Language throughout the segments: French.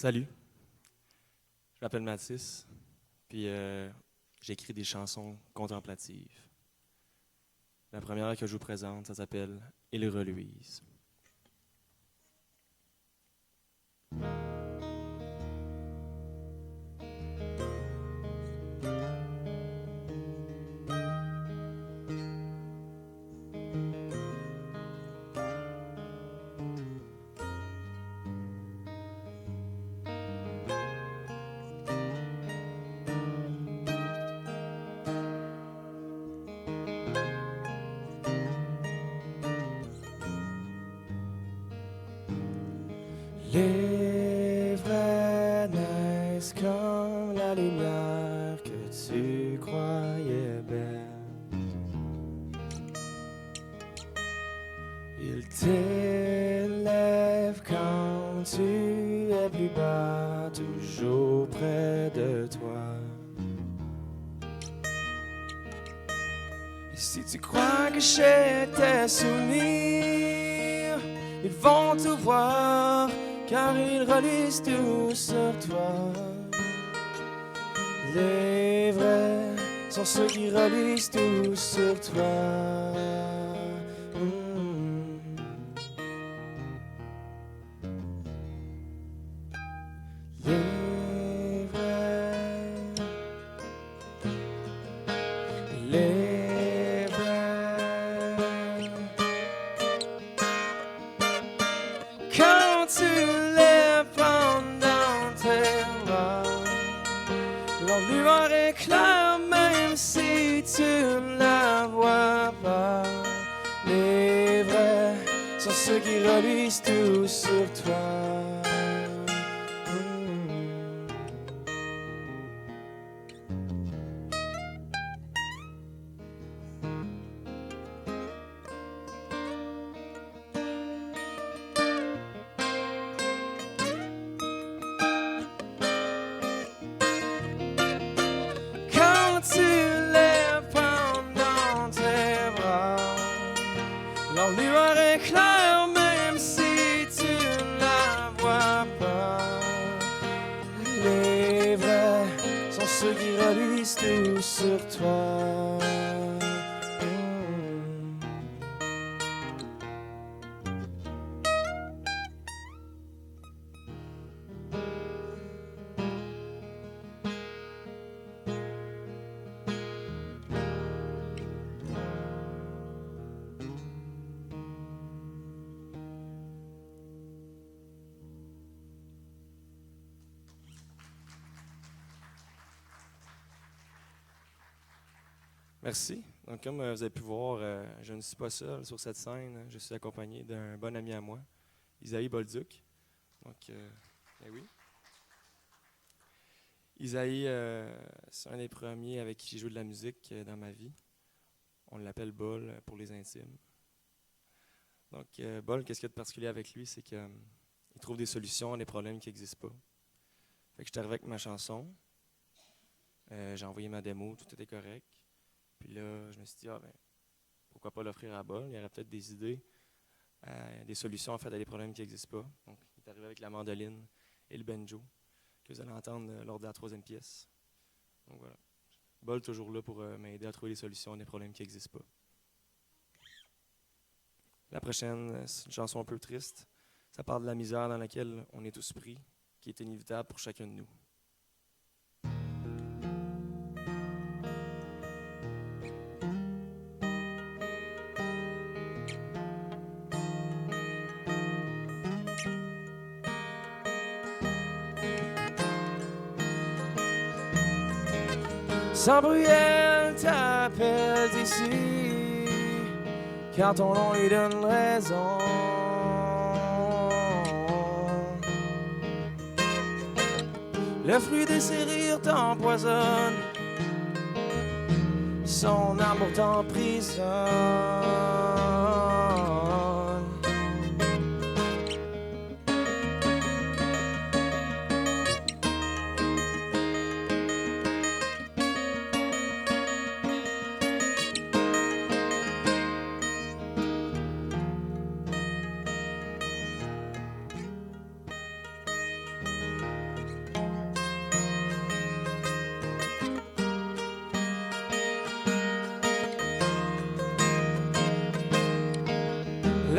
Salut, je m'appelle Mathis, puis j'écris des chansons contemplatives. La première que je vous présente, ça s'appelle « Il reluise ». Les vrais naissent comme la lumière que tu croyais belle. Ils t'élèvent quand tu es plus bas, toujours près de toi. Et si tu crois que j'étais souvenirs, ils vont tout voir, car ils relisent tout sur toi. Les vrais sont ceux qui relisent tout sur toi. Les vrais, les vrais. Quand tu les prends dans tes bras, leur lueur est claire même si tu ne la vois pas. Les vrais sont ceux qui relisent tout sur toi. Quand tu les prends dans tes bras, leur lueur est claire même si tu ne la vois pas. Les vrais sont ceux qui relisent tout sur toi. Merci. Donc, comme vous avez pu voir, je ne suis pas seul sur cette scène. Je suis accompagné d'un bon ami à moi, Isaïe Bolduc. Donc, oui. Isaïe, c'est un des premiers avec qui j'ai joué de la musique dans ma vie. On l'appelle Bol pour les intimes. Donc, Bol, qu'est-ce qu'il y a de particulier avec lui? C'est qu'il trouve des solutions à des problèmes qui n'existent pas. Fait que je suis arrivé avec ma chanson. J'ai envoyé ma démo, tout était correct. Puis là, je me suis dit, pourquoi pas l'offrir à Bol? Il y aurait peut-être des idées, des solutions en fait à des problèmes qui n'existent pas. Donc, il est arrivé avec la mandoline et le banjo que vous allez entendre lors de la troisième pièce. Donc voilà. Bol toujours là pour m'aider à trouver des solutions à des problèmes qui n'existent pas. La prochaine, c'est une chanson un peu triste. Ça parle de la misère dans laquelle on est tous pris, qui est inévitable pour chacun de nous. Sans bruit, elle t'appelle d'ici, car ton nom lui donne raison. Le fruit de ses rires t'empoisonne, son amour t'emprisonne.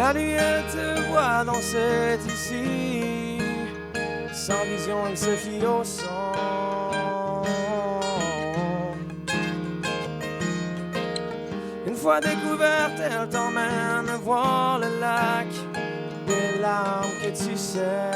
La nuit elle te voit danser ici, sans vision elle se fie au son. Une fois découverte elle t'emmène voir le lac des larmes que tu sais.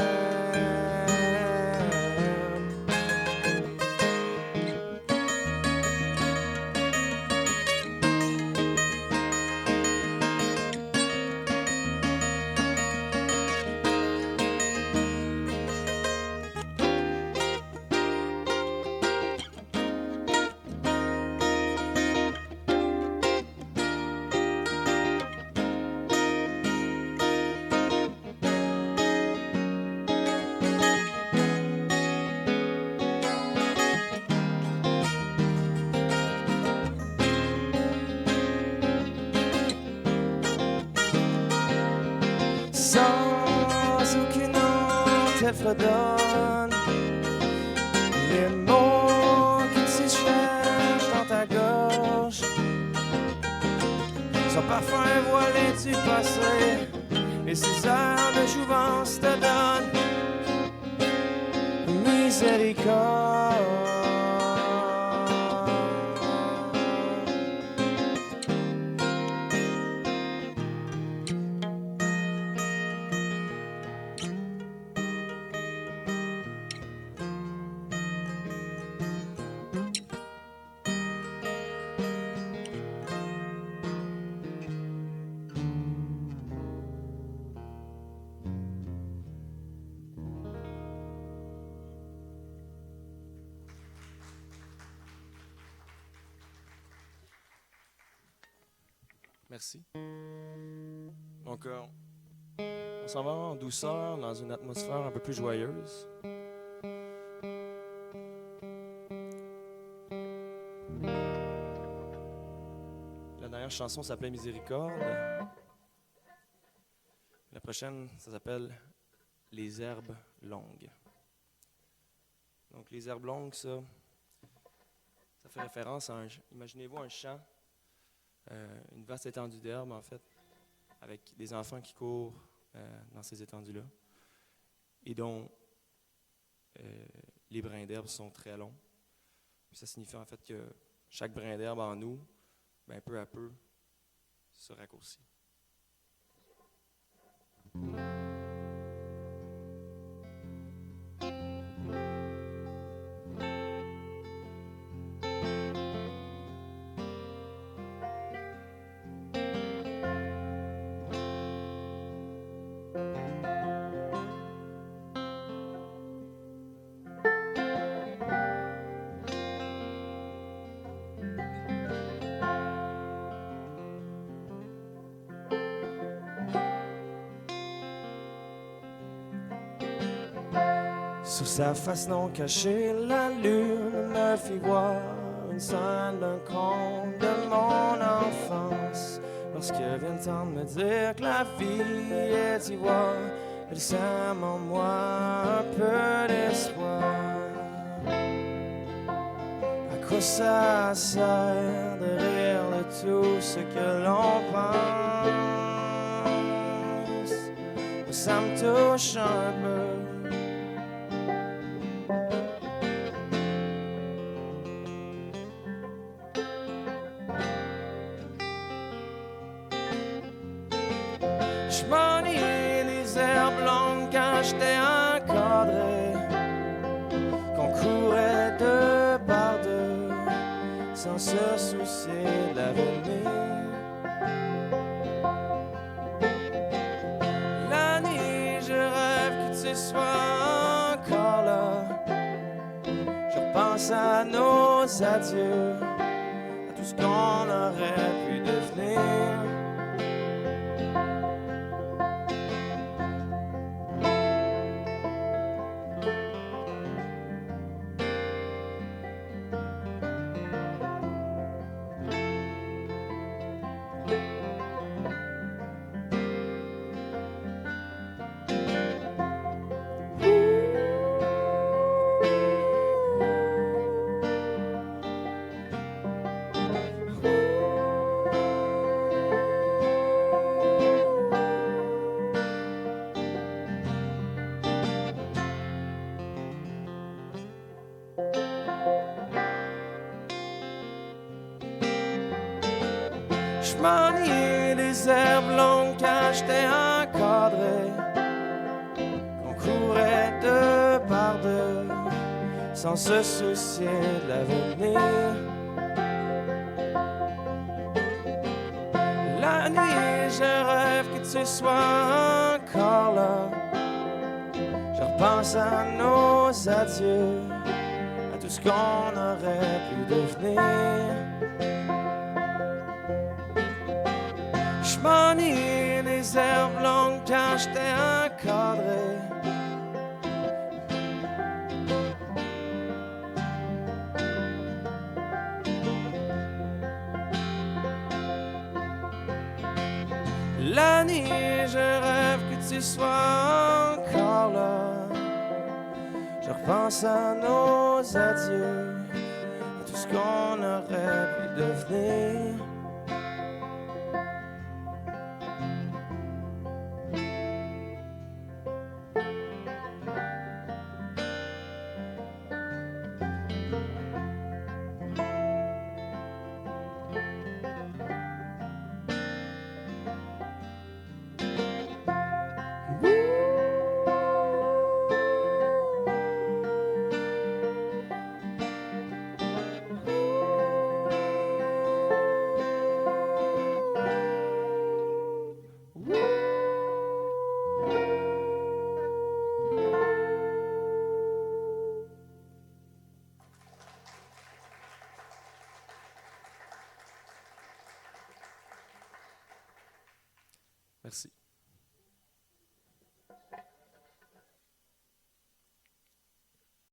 Sans aucune honte, elle fredonne les mots que tu cherches dans ta gorge. Son parfum voilé du passé et ses heures de jouvence te donnent miséricorde. Merci. Donc, on s'en va en douceur, dans une atmosphère un peu plus joyeuse. La dernière chanson s'appelait Miséricorde. La prochaine, ça s'appelle Les herbes longues. Donc, les herbes longues, ça fait référence à imaginez-vous un champ, une vaste étendue d'herbes, en fait, avec des enfants qui courent dans ces étendues-là, et dont les brins d'herbe sont très longs. Puis ça signifie en fait que chaque brin d'herbe en nous, ben, peu à peu, se raccourcit. Sous sa face non cachée, la lune me fit voir une scène d'un conte de mon enfance. Lorsque vient le temps de me dire que la vie est ivoire, elle sème en moi un peu d'espoir. À quoi ça sert de rire de tout ce que l'on pense? Ça me touche un peu. Je m'ennuie des herbes longues quand j'étais encadré, qu'on courait deux par deux, sans se soucier de l'avenir. La nuit, je rêve que tu sois encore là. Je repense à nos adieux, à tout ce qu'on aurait pu devenir. Je m'ennuie des herbes longues quand j'étais encadré, qu'on courait deux par deux sans se soucier de l'avenir. La nuit, je rêve que tu sois encore là. Je repense à nos adieux, à tout ce qu'on aurait pu devenir. Je m'ennuie des herbes longues quand j'étais encadré. La nuit, je rêve que tu sois encore là. Je repense à nos adieux, à tout ce qu'on aurait pu devenir. Merci.